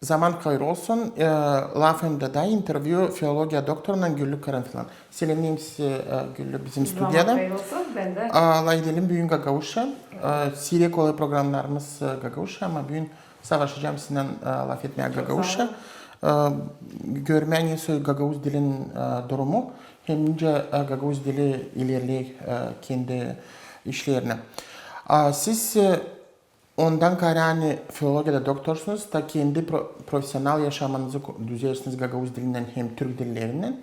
Zaman hayır olsun. Lafımda da interview filologiya doktorundan Güllü Karanfilan. Selamlayayım size Güllü bizim Zaman stüdyada. hayır olsun, ben de. Laydelim bugün Gagavuş'a. Siriye kolay programlarımız Gagavuş'a ama bugün savaşacağım sizinle laf etmeye Çok sağ Gagavuş'a. olun. Görmeye soy Gagavuz dilin durumu. Hem de Gagavuz dili ilerliyor kendi işlerine. Siz ondan kaynaklı filologiyada doktorsunuz da kendi profesyonel yaşamınızı düzelsiniz Gagavuz dilinden hem Türk dillerinden.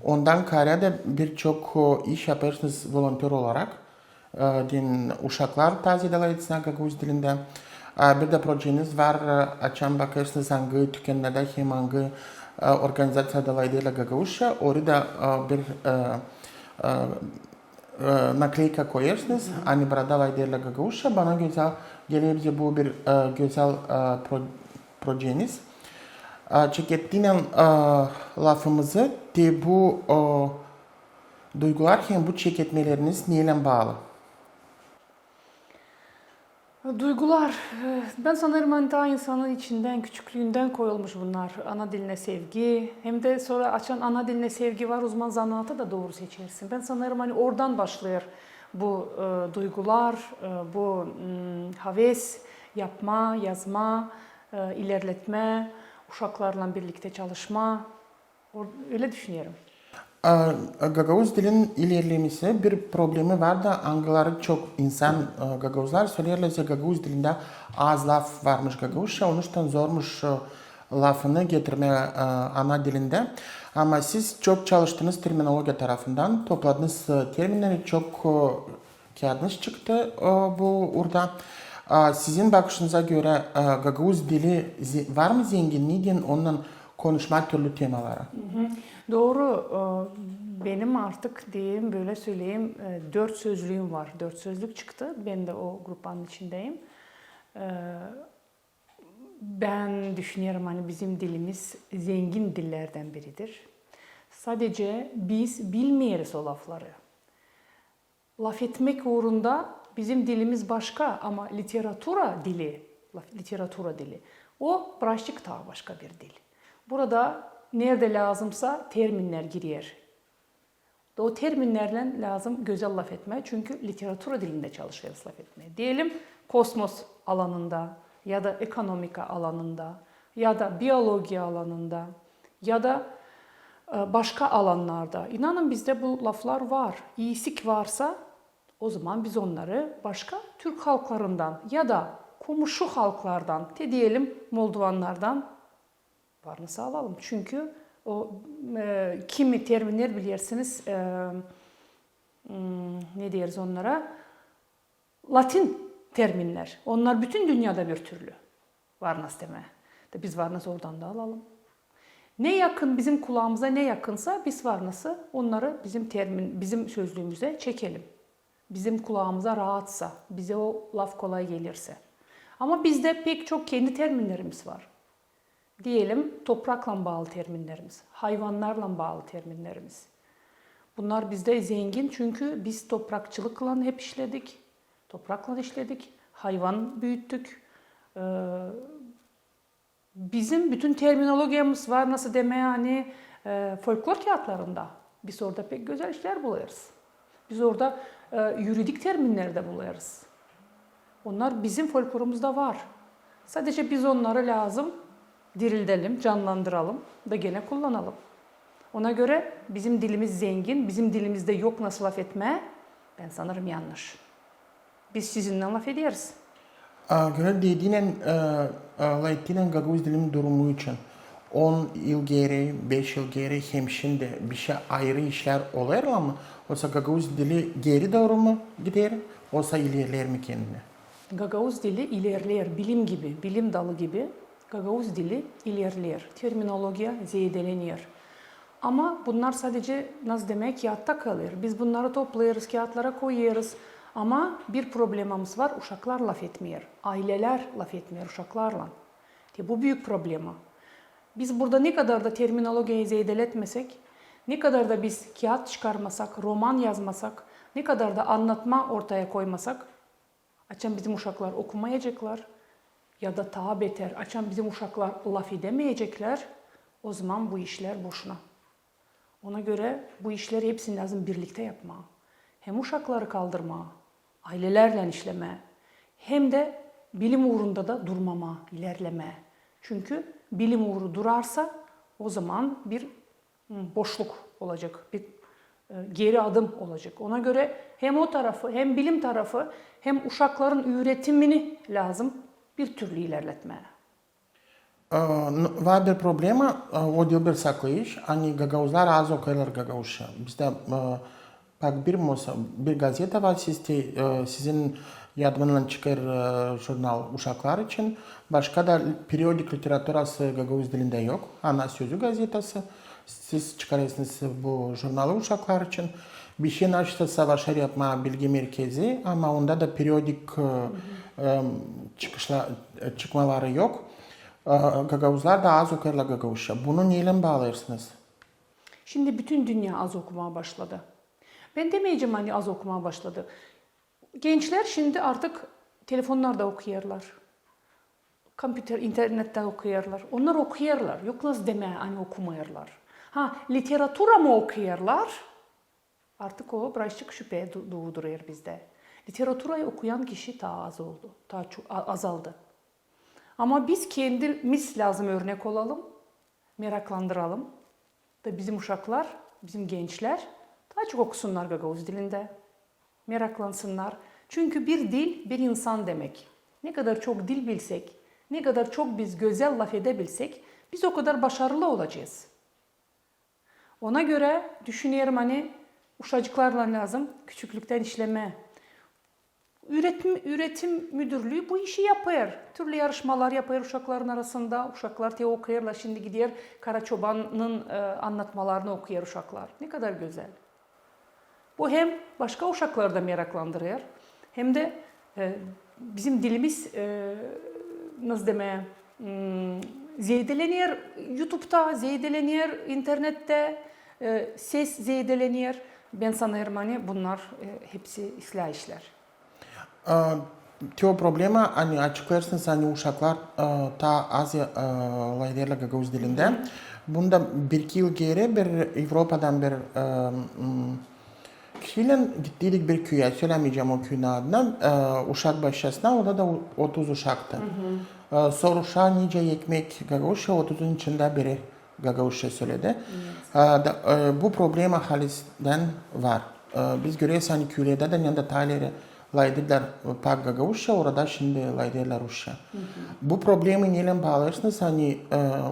Ondan kaynaklı birçok iş yaparsınız volontör olarak. Din uşaklar taziyelarsınız Gagavuz dilinde. Bir de projeniz var. Açan bakarsınız hangi dükkanlarda hem hangi organizasyada laydeyle Gagavuş'a. Orada bir nakleyka koyarsınız. Hani burada laydeyle Gagavuş'a. Bana güzel geliyor bize bu bir güzel projeniz. Çekettiğinen lafımızı de bu duygular hem bu çeketmeleriniz neyle bağlı? Duygular, ben sanırım hani daha insanın içinden, küçüklüğünden koyulmuş bunlar. Ana diline sevgi, hem de sonra açan ana diline sevgi var, uzman zanaatı da doğru seçersin. Ben sanırım hani oradan başlıyor bu duygular, bu haves, yapma, yazma, ilerletme, uşaklarla birlikte çalışma, öyle düşünüyorum. Gagavuz dilin ilerlemesi bir problemi var da Anglaları çok insan Gagavuzlar söylerlerse Gagavuz dilinde az laf varmış Gagavuzca. Onun için zormuş lafını getirmeye ana dilinde. Ama siz çok çalıştınız terminoloji tarafından. Topladığınız terimleri çok kağıdınız çıktı bu orada. Sizin bakışınıza göre Gagavuz dili var mı zenginliğin ondan konuşma türlü temaları? Doğru. Benim artık diyeyim böyle söyleyeyim 4 sözlüğüm var. 4 sözlük çıktı. Ben de o grupların içindeyim. Ben düşünüyorum hani bizim dilimiz zengin dillerden biridir. Sadece biz bilmeyiz o lafları. Laf etmek uğrunda bizim dilimiz başka ama literatura dili o birazcık daha başka bir dil. Burada nerede lazımsa terminler giriyor. O terminlerle lazım güzel laf etme. Çünkü literatura dilinde çalışıyoruz laf etmeye. Diyelim kosmos alanında ya da ekonomika alanında ya da biyoloji alanında ya da başka alanlarda. İnanın bizde bu laflar var. İyisik varsa o zaman biz onları başka Türk halklarından ya da komşu halklardan, diyelim Moldovanlardan varını sağlayalım. Çünkü o kimi terimler bilirsiniz ne deriz onlara? Latin terminler. Onlar bütün dünyada bir türlü. Varnas deme. Biz varnası oradan da alalım. Ne yakın bizim kulağımıza ne yakınsa biz varnası onları bizim sözlüğümüze çekelim. Bizim kulağımıza rahatsa, bize o laf kolay gelirse. Ama bizde pek çok kendi terminlerimiz var. Diyelim toprakla bağlı terminlerimiz, hayvanlarla bağlı terminlerimiz. Bunlar bizde zengin çünkü biz toprakçılıkla hep işledik, toprakla işledik, hayvan büyüttük. Bizim bütün terminolojimiz var nasıl demeye hani folklor kağıtlarında. Biz orada pek güzel işler buluruz. Biz orada yuridik terminler de buluruz. Onlar bizim folklorumuzda var. Sadece biz onları lazım dirildelim, canlandıralım da gene kullanalım. Ona göre bizim dilimiz zengin, bizim dilimizde yok nasıl laf etme, ben sanırım yanlış. Biz sizinle laf ederiz. Göre dediğin Latin'in Gagavuz dilinin durumu için 10 yıl geri, 5 yıl geri hem şimdi bir şey ayrı işler oluyor ama oysa Gagavuz dili geri doğru mu gider, oysa ilerler mi kendine? Gagavuz dili ilerler, bilim gibi, bilim dalı gibi. Gagavuz dili ilerler, terminoloji zedeleniyor. Ama bunlar sadece nasıl demek kağıtta kalır. Biz bunları toplayırız, kağıtlara koyuyoruz. Ama bir problemimiz var, uşaklar laf etmiyor. Aileler laf etmiyor uşaklarla. Bu büyük problemi. Biz burada ne kadar da terminolojiyi zedeletmesek, ne kadar da biz kağıt çıkarmasak, roman yazmasak, ne kadar da anlatma ortaya koymasak, açan bizim uşaklar okumayacaklar, ya da daha beter açan bizim uşaklar laf edemeyecekler, o zaman bu işler boşuna. Ona göre bu işleri hepsini lazım birlikte yapma. Hem uşakları kaldırma, ailelerle işleme, hem de bilim uğrunda da durmama, ilerleme. Çünkü bilim uğru durarsa o zaman bir boşluk olacak, bir geri adım olacak. Ona göre hem o tarafı, hem bilim tarafı, hem uşakların üretimini lazım bir türlü ilerletmeye. Var bir problema, o diyor bir saklayış, hani gagavuzlar az okuyorlar gagavuşa. Bizde bak bir gazete var, sizin yardımıyla çıkar jurnal uşaklar için. Başka da periyodik literatürası gagavuz dilinde yok. Ana sözü gazetesi. Siz çıkarıyorsunuz bu jurnalı uşaklar için. Bir şey açtı savaşlar yapma bilgi merkezi ama onda da periyodik çıkmaları yok. Gagavuzlar da az okuyorlar gagavuşa. Bunu neyle bağlarsınız? Şimdi bütün dünya az okumaya başladı. Ben demeyeceğim hani az okumaya başladı. Gençler şimdi artık telefonlarda okuyorlar. Kompüter, internetten okuyorlar. Onlar okuyorlar. Yok nasıl deme hani okumayırlar. Ha, literatura mı okuyorlar? Artık o birazcık şüphe doğduruyor bizde. Literatürayı okuyan kişi daha az oldu. Daha çok azaldı. Ama biz kendimiz lazım örnek olalım. Meraklandıralım. Da bizim uşaklar, bizim gençler daha çok okusunlar Gagavuz dilinde. Meraklansınlar. Çünkü bir dil bir insan demek. Ne kadar çok dil bilsek, ne kadar çok biz güzel laf edebilsek biz o kadar başarılı olacağız. Ona göre düşünüyorum hani uşacıklarla lazım küçüklükten işleme. Üretim müdürlüğü bu işi yapar. Türlü yarışmalar yapar uşakların arasında. Uşaklar te okuyarlar. Şimdi gidiyor Karaçoban'ın anlatmalarını okuyor uşaklar. Ne kadar güzel. Bu hem başka uşakları da meraklandırıyor. Hem de bizim dilimiz nasıl demeye zedeleniyor. YouTube'da zedeleniyor, internette ses zedeleniyor. Ben sanırım hani bunlar hepsi ıslah işler. Teo problema, hani açıklarsınız hani uşaklar ta Azya layderler Gagavuz dilinde. Bunda bir iki yıl geri bir Avrupa'dan bir kişiyle gittiydik bir köye, söylemeyeceğim o köyün adını, uşak başlasına, orada da 30 uşaktı. Sonra uşağa nice ekmek Gagavuzca, 30'un içinde biri Gagavuzca söyledi. Bu problem ahalisinden var. Biz görüyoruz hani köylerde de Neandertaleri layderler pak Gagavuzca, orada şimdi layderler Rusça. Bu problemi neyle bağlarsınız? Hani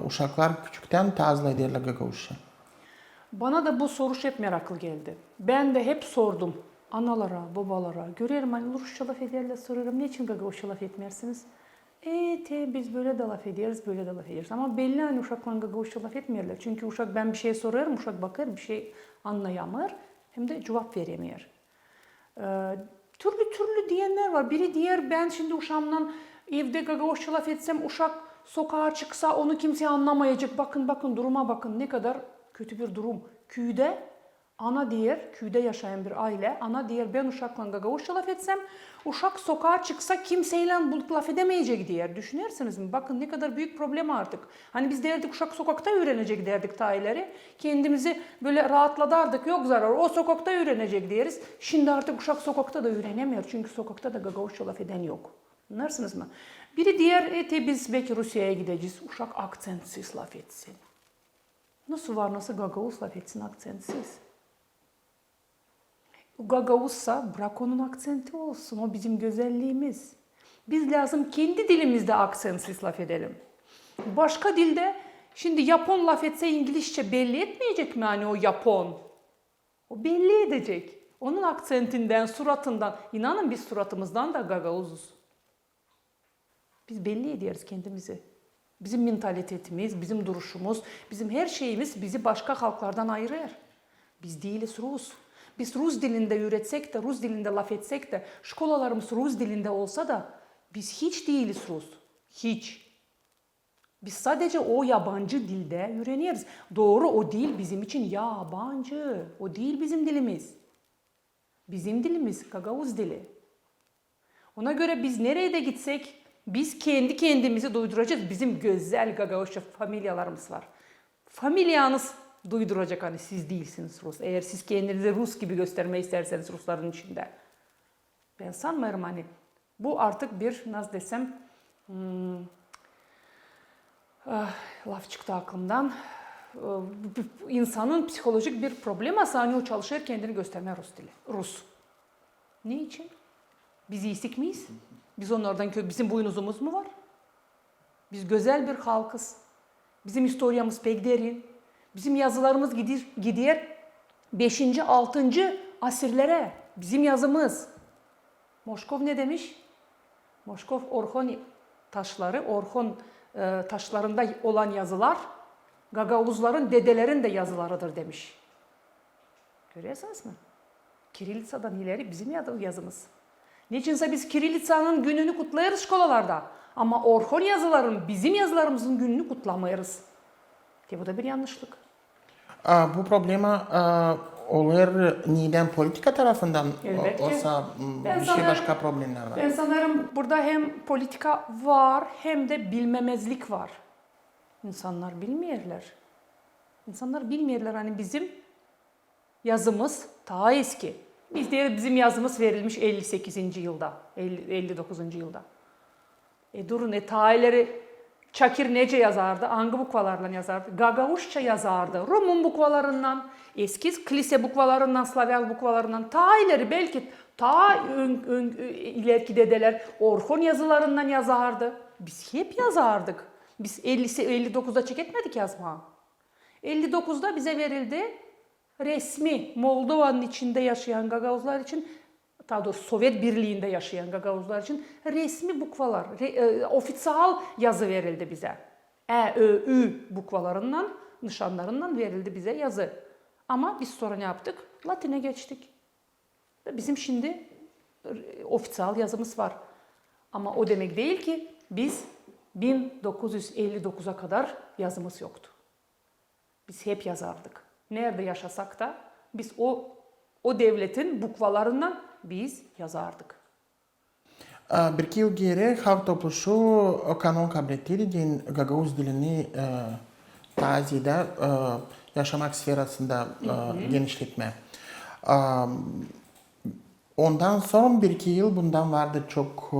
uşaklar küçükten ta az layderler Gagavuzca. Bana da bu soru hep meraklı geldi. Ben de hep sordum analara, babalara. Görüyorum hani Rusça laf ederler, soruyorum. Niçin Gagavuzca laf etmersiniz? Biz böyle de laf ediyoruz, böyle de laf ediyoruz. Ama belli hani uşakla Gagavuzca laf etmiyorlar. Çünkü uşak ben bir şey soruyorum, uşak bakar, bir şey anlayamıyor. Hem de cevap veremiyor. Türlü diyenler var. Biri diğer ben şimdi uşağımdan evde Gagavuzca laf etsem uşak sokağa çıksa onu kimse anlamayacak. Bakın duruma bakın ne kadar kötü bir durum. Köyde yaşayan bir aile, ana diğer ben uşakla Gagavuzca laf etsem, uşak sokağa çıksa kimseyle bu laf edemeyecek diğer. Düşünürsünüz mü? Bakın ne kadar büyük problem artık. Hani biz derdik uşak sokakta öğrenecek derdik ta ileri. Kendimizi böyle rahatladardık, yok zarar, o sokakta öğrenecek deriz. Şimdi artık uşak sokakta da öğrenemiyor. Çünkü sokakta da Gagavuzca laf eden yok. Anlarsınız mı? Biri diğer, biz belki Rusya'ya gideceğiz, uşak aksentsiz laf etsin. Nasıl var, nasıl Gagavuz laf etsin aksentsiz? Gagavuzsa bırak onun aksenti olsun. O bizim güzelliğimiz. Biz lazım kendi dilimizde aksentsiz laf edelim. Başka dilde şimdi Japon laf etse İngilizce belli etmeyecek mi hani o Japon? O belli edecek. Onun aksentinden, suratından. İnanın biz suratımızdan da Gagavuzuz. Biz belli ediyoruz kendimizi. Bizim mentalitetimiz, bizim duruşumuz, bizim her şeyimiz bizi başka halklardan ayırır. Biz değiliz Rus. Biz Rus dilinde üretsek de, Rus dilinde laf etsek de, şkolalarımız Rus dilinde olsa da biz hiç değiliz Rus. Hiç. Biz sadece o yabancı dilde öğreniyoruz. Doğru o dil bizim için yabancı. O değil bizim dilimiz. Bizim dilimiz Gagavuz dili. Ona göre biz nereye de gitsek Biz kendi kendimizi duyduracağız. Bizim güzel Gagauzca familyalarımız var. Familyanız duyduracak hani siz değilsiniz Rus. Eğer siz kendinizi Rus gibi göstermeyi isterseniz Rusların içinde. Ben sanmıyorum hani bu artık bir nasıl desem laf çıktı aklımdan. İnsanın psikolojik bir problemi hani o çalışır kendini göstermeye Rus dili. Rus. Ne için? Biz iyisik miyiz? Biz onlardan bizim boynuzumuz mu var? Biz güzel bir halkız. Bizim historiyamız pek derin. Bizim yazılarımız gidiyor 5. 6. asırlara. Bizim yazımız. Moşkov ne demiş? Moşkov Orhon taşları, Orhon taşlarında olan yazılar Gagauzların, dedelerin de yazılarıdır demiş. Görüyorsunuz mu? Kirillitsa'dan ileri bizim yazımız. Niçinse biz Kirillitsa'nın gününü kutlayırız şkolalarda. Ama Orhon yazıların, bizim yazılarımızın gününü kutlamayırız. Bu da bir yanlışlık. Bu problema olur neden politika tarafından Elbette. olsa bir şey başka problemler var. Ben sanırım burada hem politika var hem de bilmemezlik var. İnsanlar bilmiyorlar. İnsanlar bilmiyorlar hani bizim yazımız daha eski. Bizim yazımız verilmiş 58. yılda, 59. yılda. Durun tarihleri Çakir nece yazardı? Hangi bukvalarla yazardı? Gagauzca yazardı. Rumun bukvalarından, eski kilise bukvalarından, Slavyan bukvalarından, tarihleri belki ileriki dedeler Orhon yazılarından yazardı. Biz hep yazardık. Biz 59'da çeketmedik yazma. 59'da bize verildi resmi Moldova'nın içinde yaşayan Gagauzlar için, daha doğrusu Sovyet Birliği'nde yaşayan Gagauzlar için resmi bukvalar, ofisyal yazı verildi bize. Ü bukvalarından, nişanlarından verildi bize yazı. Ama biz sonra ne yaptık? Latin'e geçtik. Bizim şimdi ofisyal yazımız var. Ama o demek değil ki biz 1959'a kadar yazımız yoktu. Biz hep yazardık. Nerede yaşasak da biz o devletin bukvalarından biz yazardık. Bir iki yıl geri Halk Topluluğu kanun kabul ettiği Gagauz dilini tazide yaşamak sferasında genişletme. Ondan sonra bir iki yıl bundan vardı çok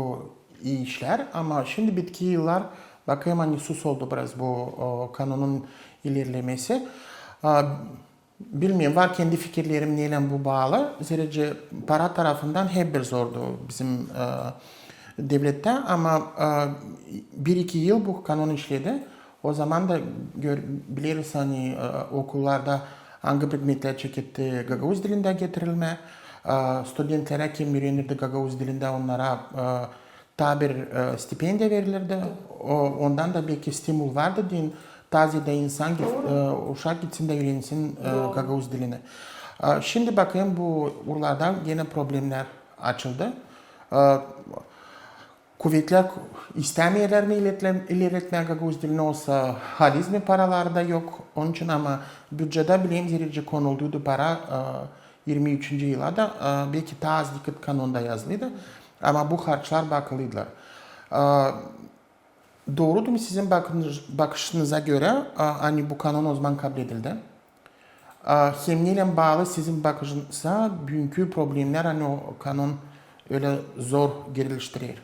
iyi işler ama şimdi bir iki yıllar bakayım hani sus oldu biraz bu kanunun ilerlemesi. Bilmiyorum var kendi fikirlerim neyle bu bağlı. Zira para tarafından hep bir zordu bizim devlette ama bir iki yıl bu kanun işledi. O zaman da biliriz hani okullarda hangi predmetler çekitti Gagauz dilinde getirilme. Studentlere kim öğrenirdi Gagauz dilinde onlara tabir stipendiye verilirdi. Ondan da belki stimul vardı din. Tazede insan uşak gitsin de öğrensin Gagauz dilini. Şimdi bakayım buralardan yine problemler açıldı. Kuvvetler istemiyorlar mı ilerletmeye Gagauz dilini olsa haliz mi paraları da yok. Onun için ama bütçede bileyim zirici konulduğu para 23. yıla da belki daha az dikkat kanunda yazılıydı. Ama bu harçlar bakılıydılar. Doğru mu sizin bakışınıza göre hani bu kanun o zaman kabul edildi? Hem neyle bağlı sizin bakışınıza bugünkü problemler hani o kanun öyle zor geliştirir?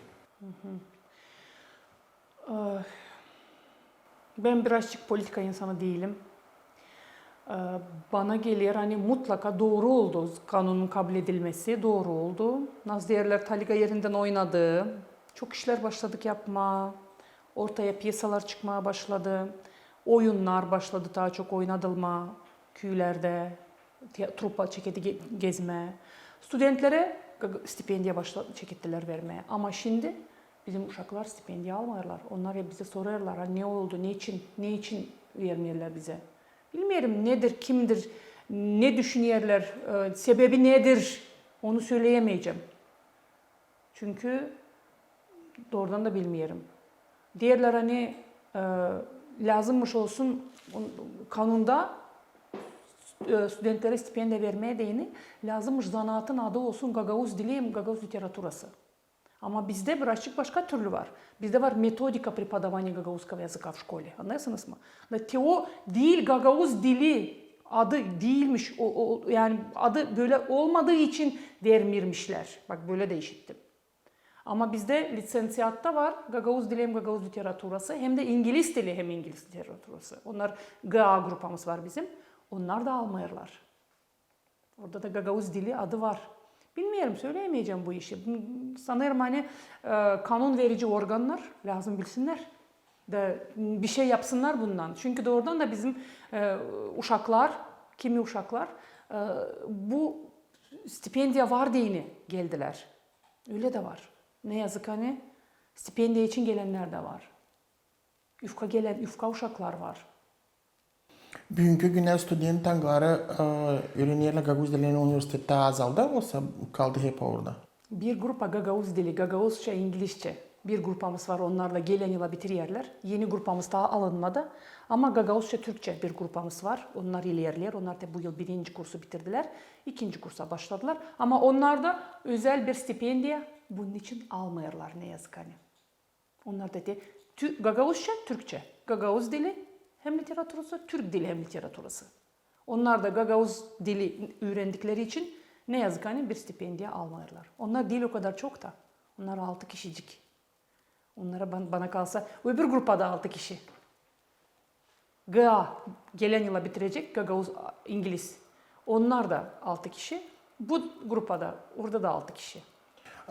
Ben birazcık politika insanı değilim. Bana gelir hani mutlaka doğru oldu kanunun kabul edilmesi, doğru oldu. Nasıl derler Taliga yerinden oynadı. Çok işler başladık yapma. Ortaya piyasalar çıkmaya başladı. Oyunlar başladı daha çok oynadılma. Köylerde, trupa çeketi gezme. Studentlere stipendiye çekettiler vermeye. Ama şimdi bizim uşaklar stipendiye almıyorlar. Onlar hep bize soruyorlar ne oldu, ne için vermiyorlar bize. Bilmiyorum nedir, kimdir, ne düşünüyorlar, sebebi nedir onu söyleyemeyeceğim. Çünkü doğrudan da bilmiyorum. Diğerler hani lazımmış olsun kanunda studentlere stipendiye vermeye değini lazımmış zanaatın adı olsun Gagauz dili, Gagauz literatürası. Ama bizde birazcık başka türlü var. Bizde var metodika преподавания гагаузского языка в школе. Anlıyorsunuz mu? Teo değil, Gagavuz dili adı değilmiş. Yani adı böyle olmadığı için vermirmişler. Bak böyle de işittim. Ama bizde lisensiyatta var Gagavuz dili hem Gagavuz literatürası hem de İngiliz dili hem İngiliz literatürası. Onlar GA grupamız var bizim. Onlar da almayırlar. Orada da Gagavuz dili adı var. Bilmiyorum, söyleyemeyeceğim bu işi. Sanırım hani kanun verici organlar lazım bilsinler. De bir şey yapsınlar bundan. Çünkü doğrudan da bizim uşaklar, kimi uşaklar bu stipendiya var diyeni geldiler. Öyle de var. Ne yazık hani stipendiya için gelenler de var. Üfka uşaklar var. Bugünkü güne student tanıları öğrencilerle Gagavuz dilini üniversitede azaldı olsa kaldı hep orada. Bir grupa Gagavuz dili, Gagavuzca, İngilizce bir grupamız var. Onlarla gelen yıla bitiriyerler. Yeni grupamız daha alınmadı. Ama Gagavuzca, Türkçe bir grupamız var. Onlar ilerler. Onlar da bu yıl birinci kursu bitirdiler. İkinci kursa başladılar. Ama onlar da özel bir stipendiya bunun için almayırlar ne yazık hani. Onlar da Gagavuzca, Türkçe. Gagavuz dili hem literatürası, Türk dili hem literatürası. Onlar da Gagavuz dili öğrendikleri için ne yazık hani bir stipendiya almayırlar. Onlar değil o kadar çok da. Onlar 6 kişicik. Onlara bana kalsa öbür grupa da 6 kişi. GA gelen yıla bitirecek Gagavuz İngiliz. Onlar da 6 kişi. Bu grupa da orada da 6 kişi.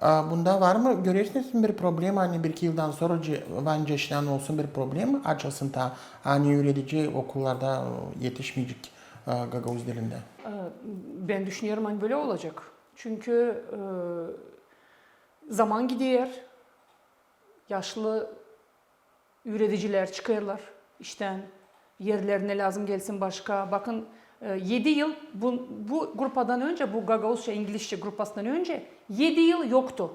Bunda var mı? Görüyorsunuz bir problem hani bir iki yıldan sonra öncesinden olsun bir problem açılsın da hani öğretici okullarda yetişmeyecek Gagavuz dilinde. Ben düşünüyorum hani böyle olacak. Çünkü zaman gidiyor. Yaşlı üreticiler çıkarlar işten. Yerlerine lazım gelsin başka. Bakın 7 yıl bu grupadan önce, bu Gagavuzca İngilizce grupasından önce 7 yıl yoktu.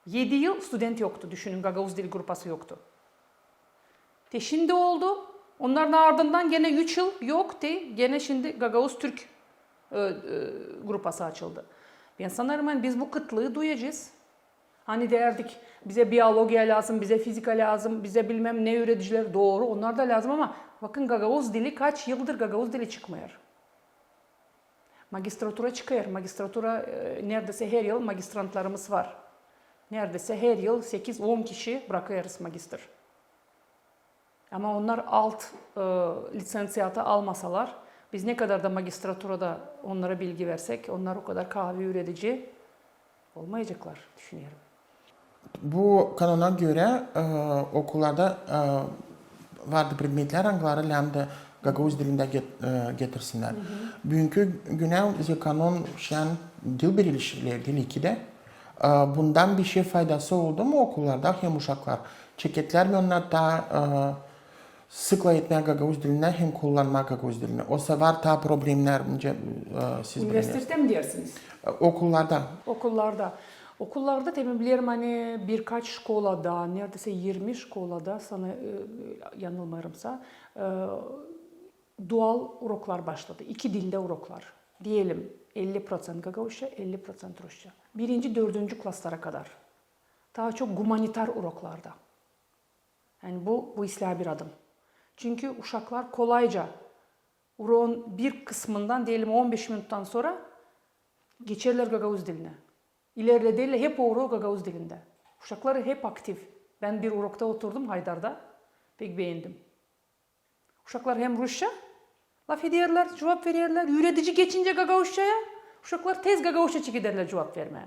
7 yıl student yoktu. Düşünün Gagavuz dili grupası yoktu. Şimdi oldu. Onların ardından gene 3 yıl yoktu. Gene şimdi Gagavuz Türk grupası açıldı. Ben sanırım hani biz bu kıtlığı duyacağız. Hani derdik bize biyolojiya lazım, bize fizika lazım, bize bilmem ne öğreticiler doğru onlar da lazım ama bakın Gagavuz dili kaç yıldır Gagavuz dili çıkmıyor. Magistratura çıkıyor. Magistratura neredeyse her yıl magistrantlarımız var. Neredeyse her yıl 8-10 kişi bırakıyoruz magister. Ama onlar alt lisansiyata almasalar, biz ne kadar da magistraturada onlara bilgi versek, onlar o kadar kahve üretici olmayacaklar düşünüyorum. Bu kanuna göre okullarda vardı predmetler hangileri lambda Gagavuz dilinde getirsinler. Bugünkü güne kanun şan dil birilişleri dil 2'de bundan bir şey faydası oldu mu okullarda hem uşaklar? Çeketler mi onlar da sıkla etmeye Gagavuz diline hem kullanma Gagavuz diline? O sefer daha problemler siz Üniversitede mi dersiniz? Okullarda. Okullarda tabii biliyorum hani birkaç şkolada, neredeyse 20 şkolada sana yanılmıyorumsa dual uroklar başladı. 2 dilde uroklar. Diyelim 50% Gagavuzca, 50% Rusça. 1. 4. klaslara kadar. Daha çok humanitar uroklarda. Yani bu islah bir adım. Çünkü uşaklar kolayca uroğun bir kısmından diyelim 15 minuttan sonra geçerler Gagavuz diline. İlerlediğiyle hep o urok Gagavuz dilinde. Uşakları hep aktif. Ben bir urokta oturdum Haydar'da. Pek beğendim. Uşaklar hem Rusça laf ediyorlar, cevap veriyorlar. Üretici geçince Gagavuzca'ya uşaklar tez Gagavuzca çekiderler cevap vermeye.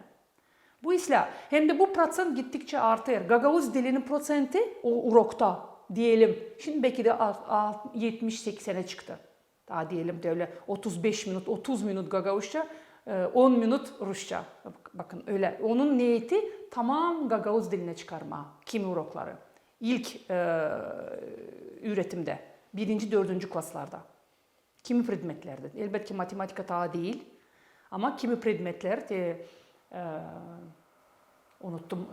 Bu islah hem de bu prosent gittikçe artıyor. Gagavuz dilinin prosenti o urokta diyelim. Şimdi belki de 70-80'e çıktı. Daha diyelim de öyle 35 minut, 30 minut Gagavuzca, 10 minut Rusça. Bakın öyle. Onun niyeti tamam Gagavuz diline çıkarma. Kimi urokları. İlk üretimde. 1. 4. klaslarda. Kimi predmetlerde. Elbette matematika daha değil. Ama kimi predmetler de unuttum.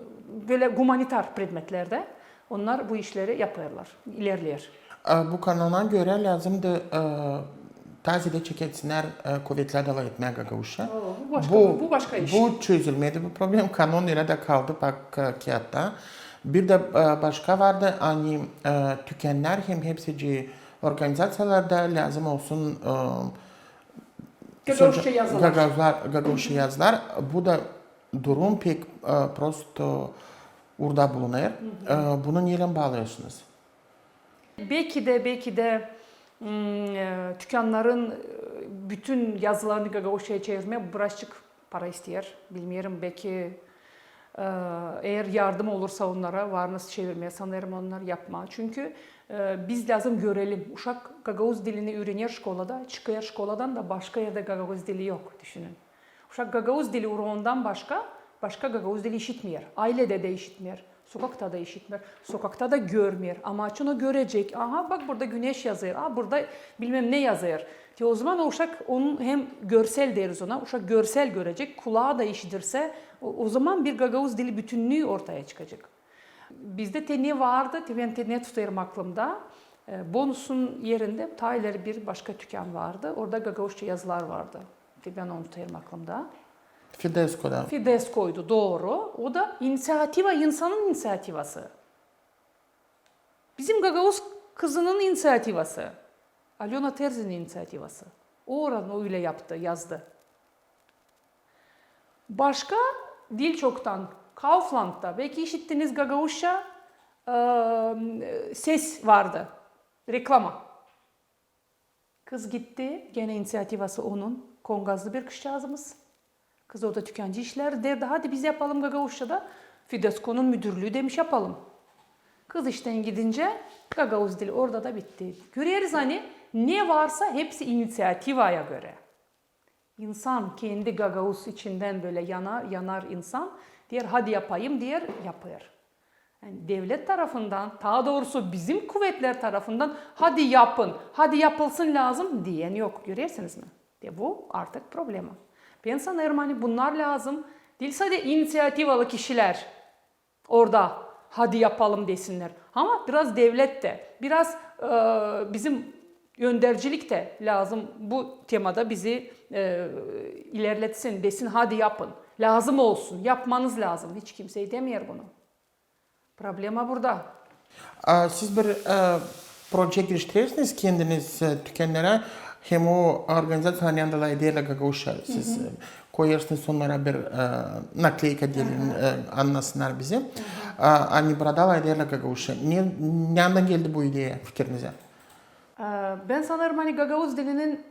Böyle humanitar predmetlerde onlar bu işleri yapıyorlar. İlerliyor. Bu kanuna göre lazımdı tazede çeketsinler kuvvetler dala etmeye Gagavuş'a. Bu başka iş. Bu çözülmedi bu problem. Kanun ile de kaldı bak kağıtta. Bir de başka vardı hani tükenler hem hepsici organizasyonlarda lazım olsun Gagavuşça yazılar. Gagavuşça yazılar. Bu da durum pek prosto orada bulunur. Bunu neyle bağlıyorsunuz? Belki de dükkanların bütün yazılarını Gagavuşça'ya çevirmeye birazcık para ister. Bilmiyorum belki eğer yardım olursa onlara varınız çevirmeye sanırım onlar yapma. Çünkü biz lazım görelim. Uşak Gagavuz dilini öğrenir şkolada, çıkıyor şkoladan da başka yerde Gagavuz dili yok düşünün. Uşak Gagavuz dili urağından başka Gagavuz dili işitmiyor. Ailede de işitmiyor. Sokakta da işitmiyor. Sokakta da görmüyor. Ama açını görecek. Aha bak burada güneş yazıyor. Burada bilmem ne yazıyor. O zaman o uşak onun hem görsel deriz ona. Uşak görsel görecek. Kulağı da işitirse o zaman bir Gagavuz dili bütünlüğü ortaya çıkacak. Bizde ne vardı? Ben ne tutarım aklımda. Bonus'un yerinde Tayler bir başka dükkan vardı. Orada Gagavuzça yazılar vardı. Ben onu tutarım aklımda. Fidesko'da. Fidesko'ydu doğru. O da inisiyativa, insanın inisiyativası. Bizim Gagavuz kızının inisiyativası. Alyona Terzi'nin inisiyativası. O oranı öyle yaptı, yazdı. Başka dil çoktan. Kaufland'da belki işittiniz Gagavuzça ses vardı. Reklama. Kız gitti. Gene inisiyativası onun. Kongazlı bir kızcağızımız. Kız orada tükenci işler derdi. Hadi biz yapalım Gagavuzça'da. Fidesko'nun müdürlüğü demiş yapalım. Kız işten gidince Gagavuz dili orada da bitti. Görüyoruz hani ne varsa hepsi inisiyativaya göre. İnsan kendi Gagavuz içinden böyle yanar insan. Diğer hadi yapayım diğer yapıyor. Yani devlet tarafından, daha doğrusu bizim kuvvetler tarafından hadi yapın, hadi yapılsın lazım diyen yok. Görüyorsunuz mu? Bu artık problemi. Ben sanırım hani bunlar lazım. Değil sadece inisiyativalı kişiler orada hadi yapalım desinler. Ama biraz devlet de, biraz bizim öndercilik de lazım. Bu temada bizi ilerletsin, desin hadi yapın. Lazım olsun, yapmanız lazım. Hiç kimse demiyor bunu. Problema burada. Siz bir proje geliştirirsiniz kendiniz tükenlere. Hem o organizasyonun yanında ideyle Gagavuş'a siz koyarsınız onlara bir nakleyka diyelim anlasınlar bizi. Hani burada ideyle Gagavuş'a. Nereden geldi bu ideye fikrinize? Ben sanırım hani Gagavuz dilinin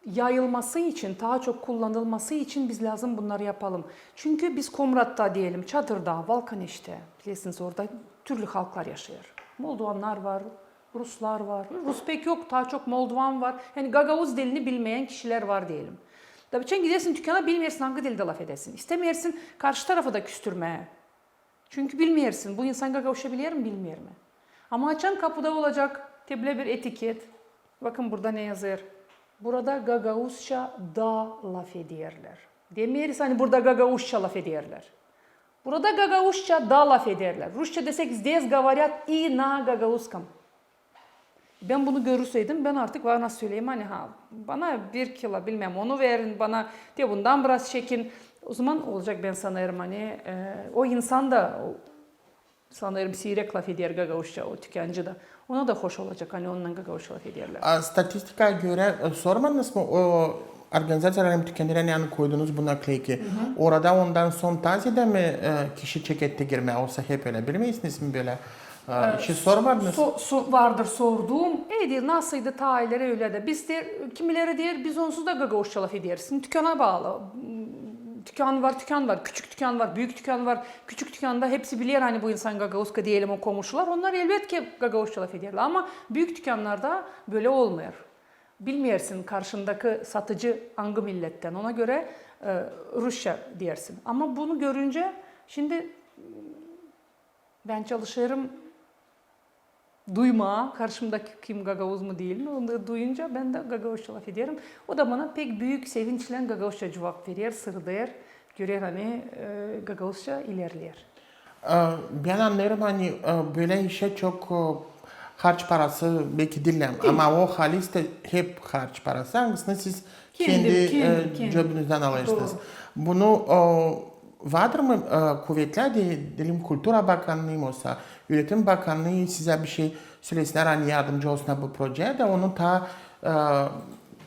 yayılması için, daha çok kullanılması için biz lazım bunları yapalım. Çünkü biz Komrat'ta diyelim, Çadır'da, Valkaneş'te bilirsiniz orada türlü halklar yaşıyor. Moldovanlar var, Ruslar var. Rus pek yok, daha çok Moldovan var. Yani Gagavuz dilini bilmeyen kişiler var diyelim. Tabii sen gidersin dükkana bilmiyorsun hangi dilde laf edesin. İstemiyorsun karşı tarafı da küstürmeye. Çünkü bilmiyorsun bu insan Gagavuş'a biliyor mu bilmiyor mu? Ama açan kapıda olacak teble bir etiket. Bakın burada ne yazıyor? Burada Gagavuzça da laf ederler. Demeyiz hani burada Gagavuzça laf ederler. Burada Gagavuzça da laf ederler. Rusça desek здесь говорят и на Gagavuzskом. Ben bunu görürseydim ben artık bana söyleyeyim hani bana 1 kilo bilmem onu verin bana de bundan biraz çekin. O zaman olacak ben sanırım hani o insan da sanırım seyrek laf eder Gagavuzça o tükenci de. Ona da hoş olacak hani onunla Gagavuzça laf ederler. Statistikaya göre sormadınız mı o organizasyonların tükenlerine yani koydunuz bu nakleyki. Orada ondan son tazede mi kişi çeketti girmeye olsa hep öyle bilmeyiz mi böyle? Şey sormadınız. Vardır sorduğum. Edir nasıldı ta aileleri öyle de. Biz de kimileri diyor biz onsuz da Gagavuzça laf edersin. Dükkana bağlı. Dükkan var, küçük dükkan var, büyük dükkan var. Küçük dükkanda hepsi bilir hani bu insan Gagavuzka diyelim o komşular. Onlar elbette Gagavuzça laf ederler ama büyük dükkanlarda böyle olmuyor. Bilmiyorsun karşındaki satıcı hangi milletten ona göre Rusça dersin. Ama bunu görünce şimdi ben çalışırım duyma karşımdaki kim Gagavuz mu değil mi onu duyunca ben de Gagavuzça laf ederim. O da bana pek büyük sevinçle Gagavuzça cevap verir, sırdır. Görür hani Gagavuzça ilerler. Ben anlarım hani böyle işe çok harç parası belki değil ama o halis de hep harç parası. Hangisini siz Kendi cebinizden alırsınız. Doğru. Bunu vardır mı kuvvetler diyelim Kültür Bakanlığı olsa, Üretim Bakanlığı size bir şey söylesinler hani yardımcı olsun bu projeye de onu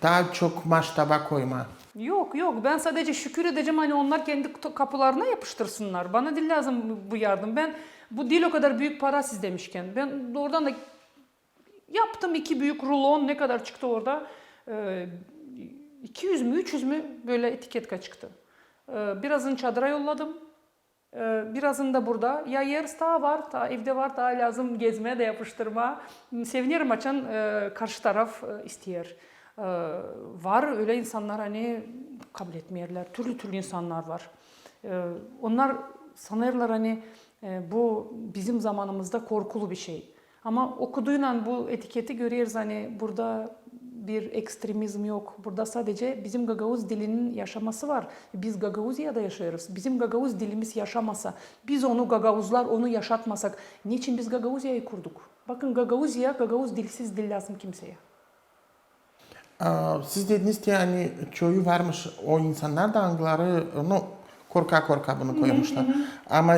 daha çok maçtaba koyma. Yok ben sadece şükür edeceğim hani onlar kendi kapılarına yapıştırsınlar. Bana değil lazım bu yardım. Ben bu değil o kadar büyük para siz demişken. Ben doğrudan da yaptım 2 büyük rulon ne kadar çıktı orada? 200 mü 300 mü böyle etiketka çıktı. Birazını çadıra yolladım. Birazını da burada. Ya yer daha var, daha evde var, daha lazım gezmeye de yapıştırma. Sevinirim açan karşı taraf istiyor. Var öyle insanlar hani kabul etmeyenler, türlü insanlar var. Onlar sanırlar hani bu bizim zamanımızda korkulu bir şey. Ama okuduğuyla bu etiketi görüyoruz hani burada bir ekstremizm yok. Burada sadece bizim Gagavuz dilinin yaşaması var. Biz Gagavuzya'da yaşıyoruz. Bizim Gagavuz dilimiz yaşamasa, biz onu Gagavuzlar onu yaşatmasak, niçin biz Gagavuzya'yı kurduk? Bakın Gagavuzya, Gagavuz dilsiz dil lazım kimseye. Siz dediniz ki yani çoğu varmış o insanlar da angları korka bunu koymuşlar. Ama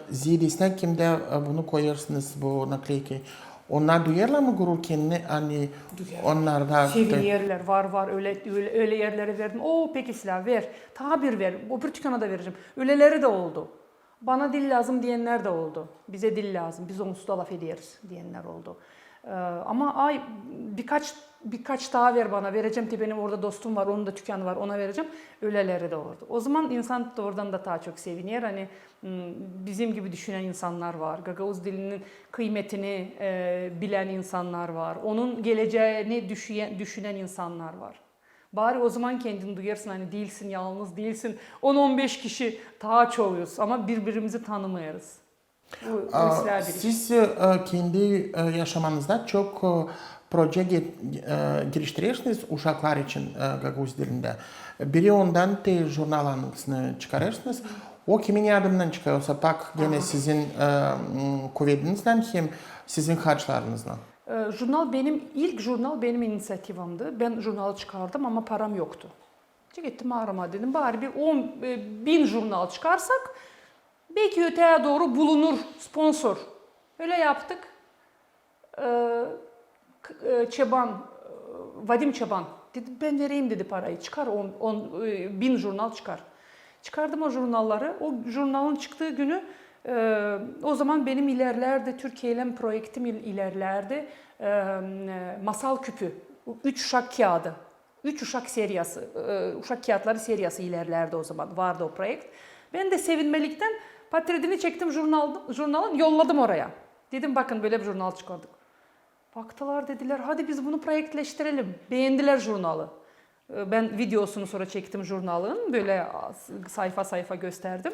ziyadesine kimde bunu koyarsınız bu nakleyki? Onlar duyarlar mı gurur kendini hani onlar da Seviniyorlar var öyle yerlere verdim. Peki silah ver. Tabir ver. O bir dükkana da vereceğim. Öyleleri de oldu. Bana dil lazım diyenler de oldu. Bize dil lazım. Biz onsuz da laf ederiz diyenler oldu. Ama birkaç daha ver bana. Vereceğim ki benim orada dostum var, onun da dükkanı var, ona vereceğim. Öyleleri de oldu. O zaman insan da oradan da daha çok seviniyor. Hani bizim gibi düşünen insanlar var. Gagavuz dilinin kıymetini bilen insanlar var. Onun geleceğini düşünen insanlar var. Bari o zaman kendini duyarsın hani değilsin, yalnız değilsin. 10-15 kişi daha çoğuyuz ama birbirimizi tanımıyoruz. Siz kendi yaşamanızda çok proje geliştirirsiniz uşaklar için Gagavuz dilinde. Biri ondan jurnal anısını çıkarırsınız. O kimin yardımından çıkıyorsa bak gene sizin kuvvetinizden hem sizin harçlarınızdan. İlk jurnal benim inisiyatifimdi. Ben jurnalı çıkardım ama param yoktu. Gittim ağrıma dedim bari bir 10.000 jurnal çıkarsak belki öteye doğru bulunur sponsor. Öyle yaptık. Vadim Çaban dedi ben vereyim dedi parayı çıkar 10.000 jurnal çıkar. Çıkardım o jurnalları. O jurnalın çıktığı günü o zaman benim ilerlerde Türkiye ile projektim ilerlerde Masal Küpü 3 uşak kağıdı 3 uşak serisi uşak kağıtları serisi ilerlerde o zaman vardı o projekt. Ben de sevinmelikten patredini çektim jurnalın yolladım oraya. Dedim bakın böyle bir jurnal çıkardık. Baktılar dediler hadi biz bunu projektleştirelim. Beğendiler jurnalı. Ben videosunu sonra çektim jurnalın. Böyle sayfa sayfa gösterdim.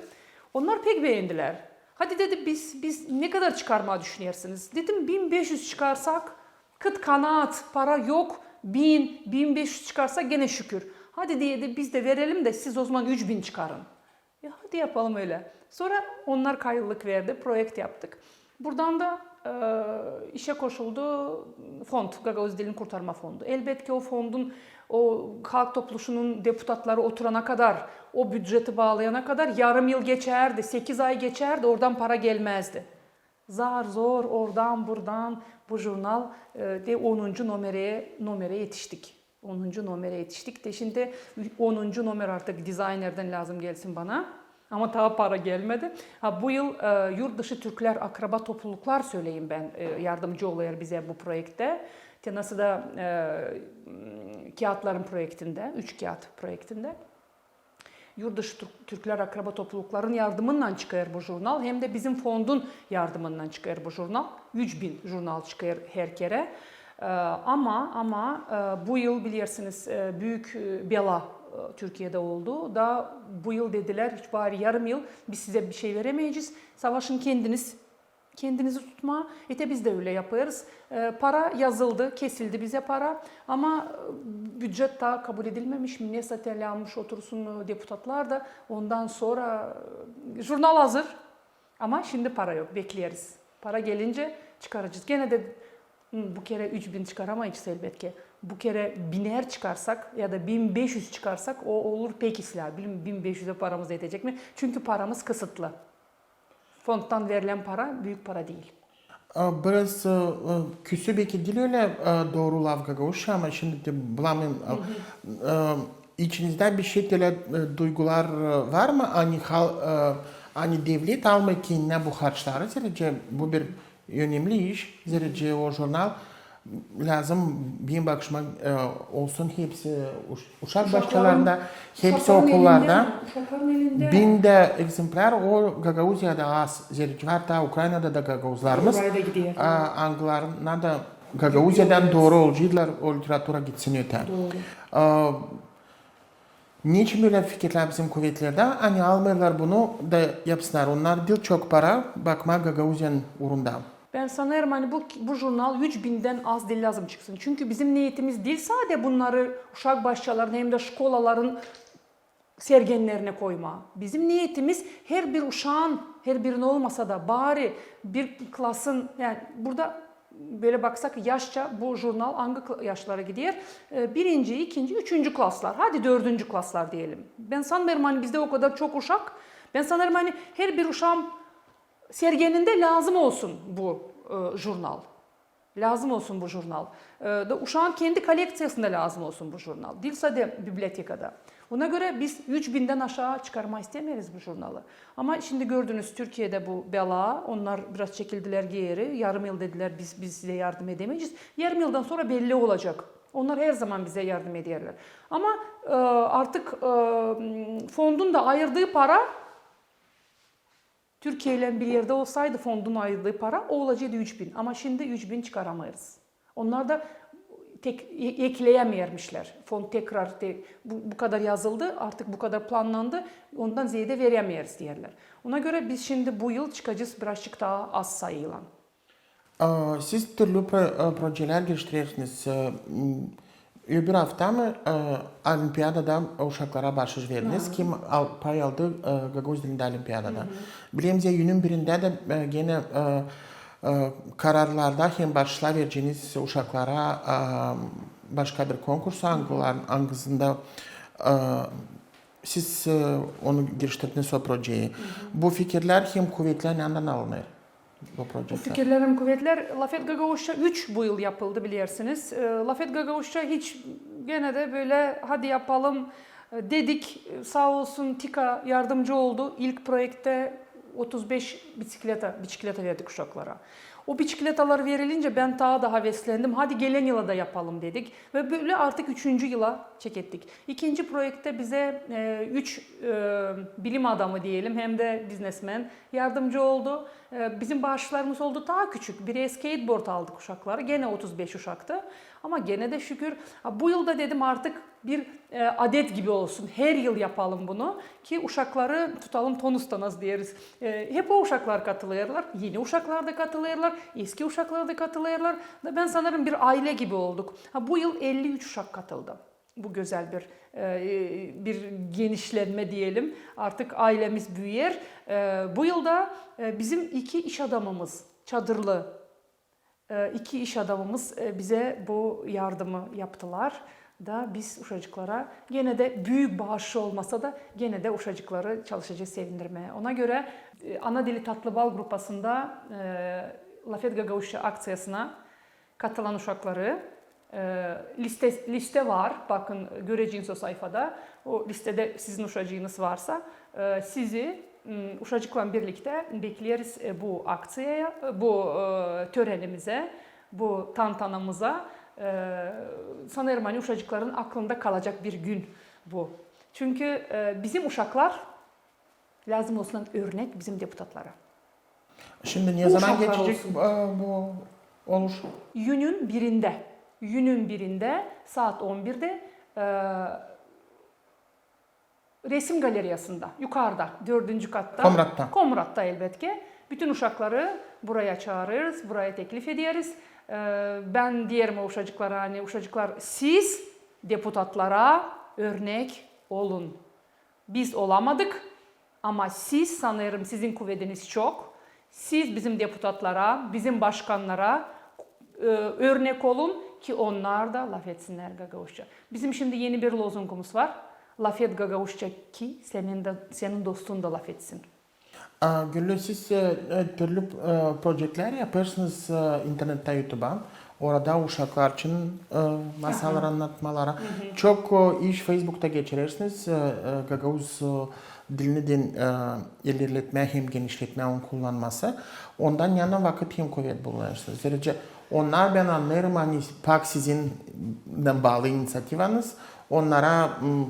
Onlar pek beğendiler. Hadi dedi biz ne kadar çıkarmayı düşünüyorsunuz? Dedim 1500 çıkarsak kıt kanaat para yok. 1500 çıkarsak gene şükür. Hadi diye de biz de verelim de siz o zaman 3000 çıkarın. Ya hadi yapalım öyle. Sonra onlar kaylılık verdi. Projekt yaptık. Buradan da işe koşuldu fond, Gagavuz Dilini Kurtarma Fondu. Elbette ki o fondun, o halk topluluğunun deputatları oturana kadar, o bütçeti bağlayana kadar yarım yıl geçerdi, 8 ay geçerdi, oradan para gelmezdi. Zar zor oradan buradan bu jurnal de 10. numaraya yetiştik. 10. numaraya yetiştik de şimdi 10. numara artık dizaynerden lazım gelsin bana. Ama daha para gelmedi. Bu yıl yurt dışı Türkler akraba topluluklar söyleyeyim ben yardımcı oluyor bize bu projekte. Nasıl da kağıtların projektinde, 3 kağıt projektinde. Yurt dışı Türkler akraba toplulukların yardımından çıkıyor bu jurnal. Hem de bizim fondun yardımından çıkıyor bu jurnal. 3000 jurnal çıkıyor her kere. Ama bu yıl bilirsiniz büyük bela Türkiye'de oldu. Da bu yıl dediler hiç bari yarım yıl biz size bir şey veremeyeceğiz. Savaşın kendinizi tutma. Biz de öyle yaparız. Para yazıldı, kesildi bize para. Ama bütçet daha kabul edilmemiş. Minnesota'ya almış otursun deputatlar da. Ondan sonra jurnal hazır. Ama şimdi para yok, bekleriz. Para gelince çıkaracağız. Gene de bu kere 3000 çıkaramayız elbette. Bu kere 1000'er çıkarsak ya da 1500 çıkarsak o olur pek islah. Bilmiyorum 1500'e paramız yetecek mi? Çünkü paramız kısıtlı. Fondtan verilen para büyük para değil. Biraz küsü belki değil öyle doğru lav Gagavuş'a ama şimdi de bulamıyorum. İçinizde bir şekilde duygular var mı? Hani devlet almak kendine bu harçları zerrece bu bir önemli iş. Zerrece o jurnal lazım benim bakışıma olsun hepsi uşak başçalarında, hepsi okullarda. Uşakların elinde. 1000 de egzemplar o Gagavuzya'da az zerrece var. Hatta Ukrayna'da da Gagavuzlarımız. Oraya gidiyor. Anglarına da Gagavuzya'dan doğru olacaklar o literatura gitsin öte. Doğru. Niçin böyle fikirler bizim kuvvetlerde? Hani almıyorlar bunu da yapsınlar. Onlar dil çok para bakma Gagavuzyan uğrunda. Ben sanırım hani bu jurnal 3000'den az değil lazım çıksın. Çünkü bizim niyetimiz değil sadece bunları uşak başçalarına hem de şkolaların sergenlerine koyma. Bizim niyetimiz her bir uşağın, her birinin olmasa da bari bir klasın, yani burada böyle baksak yaşça bu jurnal hangi yaşlara gidiyor? Birinci, ikinci, üçüncü klaslar. Hadi dördüncü klaslar diyelim. Ben sanmıyorum hani bizde o kadar çok uşak. Ben sanırım hani her bir uşağın sergeninde lazım olsun bu jurnal. Lazım olsun bu jurnal. Uşağın kendi koleksiyasında lazım olsun bu jurnal. Değilse de bibliotekada. Ona göre biz 3000'den aşağı çıkarma istemiyoruz bu jurnalı. Ama şimdi gördünüz Türkiye'de bu bela, onlar biraz çekildiler geri. Yarım yıl dediler biz size yardım edemeyeceğiz. Yarım yıldan sonra belli olacak. Onlar her zaman bize yardım ederler. Ama artık fondun da ayırdığı para, Türkiye ile bir yerde olsaydı fondun ayırdığı para o olacaktı 3000. Ama şimdi 3000 çıkaramayız. Onlar da ekleyemeyermişler. Fon tekrar bu kadar yazıldı, artık bu kadar planlandı, ondan ziyade veremeyiz diyorlar. Ona göre biz şimdi bu yıl çıkacağız birazcık daha az sayıyla. Siz türlü projeler geliştirirsiniz. Öbür hafta mı olimpiyadada uşaklara bahşiş verdiniz? Kim pay aldı Gagavuz dilinde olimpiyadada? Bildiğimiz günün birinde de gene kararlarda hem bahşişler vereceğiniz uşaklara başka bir konkurs angısında siz onu geliştirdiniz o projeyi. Bu fikirler hem kuvvetler nereden alınır? Bu fikirlerim kuvvetler. Lafet Gagavuş'a 3 bu yıl yapıldı bilirsiniz. Lafet Gagavuş'a hiç gene de böyle hadi yapalım dedik. Sağ olsun TİKA yardımcı oldu. İlk projekte 35 bisikleta verdik uşaklara. O bisikletalar verilince ben daha heveslendim. Hadi gelen yıla da yapalım dedik. Ve böyle artık 3. yıla çekettik. İkinci projekte bize 3 bilim adamı diyelim hem de biznesmen yardımcı oldu. Bizim bağışlarımız oldu daha küçük. Biri skateboard aldık uşaklara. Gene 35 uşaktı. Ama gene de şükür bu yılda dedim artık bir adet gibi olsun. Her yıl yapalım bunu ki uşakları tutalım tonustanaz diyeriz. Hep o uşaklar katılıyorlar. Yeni uşaklar da katılıyorlar. Eski uşaklar da katılıyorlar. Ben sanırım bir aile gibi olduk. Bu yıl 53 uşak katıldı. Bu güzel bir genişlenme diyelim. Artık ailemiz büyür. Bu yılda bizim 2 iş adamımız, çadırlı 2 iş adamımız bize bu yardımı yaptılar da biz uşacıklara gene de büyük bağışı olmasa da gene de uşacıkları çalışacağız sevindirmeye. Ona göre Ana Dili Tatlı Bal grupasında Lafet Gagavuş'a aktsiyasına katılan uşakları liste var. Bakın göreceğiniz o sayfada. O listede sizin uşacığınız varsa sizi uşacıkla birlikte bekleriz bu aktsiyaya, bu törenimize, bu tantanamıza. Sanırım hani uşacıkların aklında kalacak bir gün bu. Çünkü bizim uşaklar lazım olsun örnek bizim deputatlara. Şimdi ne zaman geçecek bu oluş? Günün birinde saat 11'de resim galeriyasında yukarıda 4. katta. Komrat'ta elbette. Bütün uşakları buraya çağırırız, buraya teklif ederiz. Ben diyelim o uşacıklara hani uşacıklar siz deputatlara örnek olun. Biz olamadık ama siz sanırım sizin kuvvetiniz çok. Siz bizim deputatlara, bizim başkanlara örnek olun ki onlar da laf etsinler Gagavuzca. Bizim şimdi yeni bir lozungumuz var. Laf et Gagavuzca ki senin dostun da laf etsin. Güllü, siz türlü projeler yaparsınız internette, YouTube'a. Orada uşaklar için masallar anlatmaları. Çok iş Facebook'ta geçirirsiniz. Gagavuz dilini ilerletme hem genişletme, onu kullanması. Ondan yana vakit hem kuvvet buluyorsunuz. Ayrıca onlar, ben anlarım, hani pak sizinden bağlı inisiyatifanız. Onlara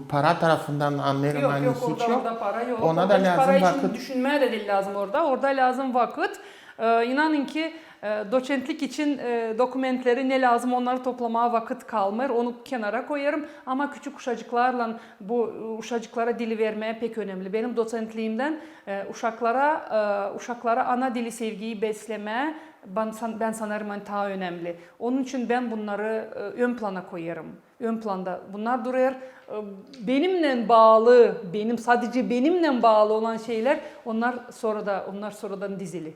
para tarafından anlarım, hani Yok hiç yok. orada para yok. Ona orada da hiç lazım para için vakit. düşünmeye de değil lazım orada. Orada lazım vakit. İnanın ki doçentlik için dokümentleri ne lazım onları toplamaya vakit kalmır. Onu kenara koyarım. Ama küçük uşacıklarla bu uşacıklara dili vermeye pek önemli. Benim docentliğimden uşaklara ana dili sevgiyi beslemeye ben sanırım daha önemli. Onun için ben bunları ön plana koyarım. Ön planda bunlar duruyor. Benimle bağlı, sadece benimle bağlı olan şeyler onlar sonradan dizili.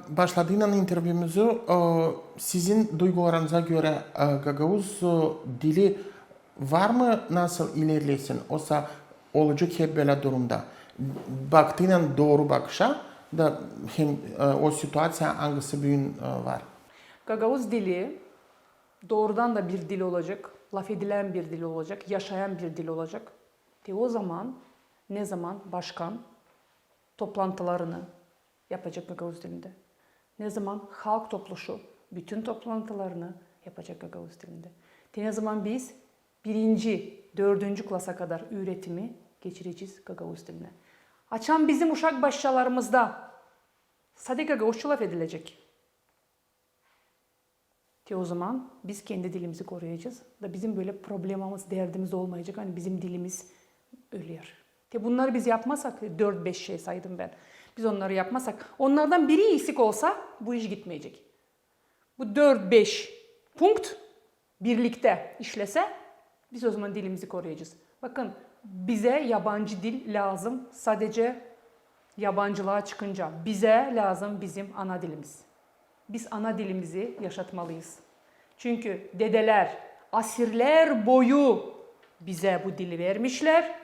Başladığın interviewumuzu sizin duygularınıza göre Gagavuz dili var mı, nasıl ilerlesin? Oysa olacak hep böyle durumda. Baktığın doğru bakışa da hem o situasyon hangisi bugün var? Gagavuz dili doğrudan da bir dil olacak, laf edilen bir dil olacak, yaşayan bir dil olacak. O zaman ne zaman başkan toplantılarını yapacak Gagavuz dilinde? Ne zaman halk topluşu bütün toplantılarını yapacak Gagavuz dilinde? Ne zaman biz 1. 4. klasa kadar üretimi geçireceğiz Gagavuz diline? Açan bizim uşak başçalarımızda sadece Gagavuzca laf edilecek. O zaman biz kendi dilimizi koruyacağız da bizim böyle problemimiz, derdimiz olmayacak. Hani bizim dilimiz ölüyor. Bunları biz yapmasak, 4-5 şey saydım ben. Biz onları yapmasak, onlardan biri eksik olsa bu iş gitmeyecek. Bu 4-5 punkt birlikte işlese biz o zaman dilimizi koruyacağız. Bakın bize yabancı dil lazım sadece yabancılığa çıkınca. Bize lazım bizim ana dilimiz. Biz ana dilimizi yaşatmalıyız. Çünkü dedeler asirler boyu bize bu dili vermişler.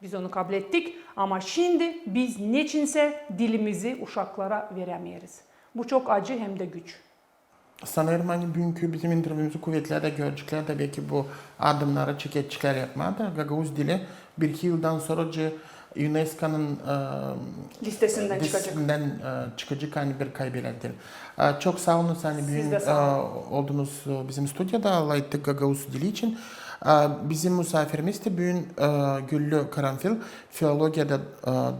Biz onu kabul ettik ama şimdi biz neçinse dilimizi uşaklara veremeyiz. Bu çok acı hem de güç. Sanırım hani bugünkü bizim interviewumuzu kuvvetler de görecekler de belki bu adımları çeketçiler yapmadı. Gagavuz dili 1-2 yıldan sonra UNESCO'nun listesinden çıkacak hani bir kaybeden dil. Çok sağ olun hani bugün oldunuz bizim stüdyoda layıktık Gagavuz dili için. Bizim misafirimiz de bugün Güllü Karanfil, filologiyada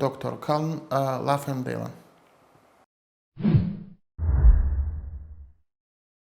doktor. Kalın lafım deylan.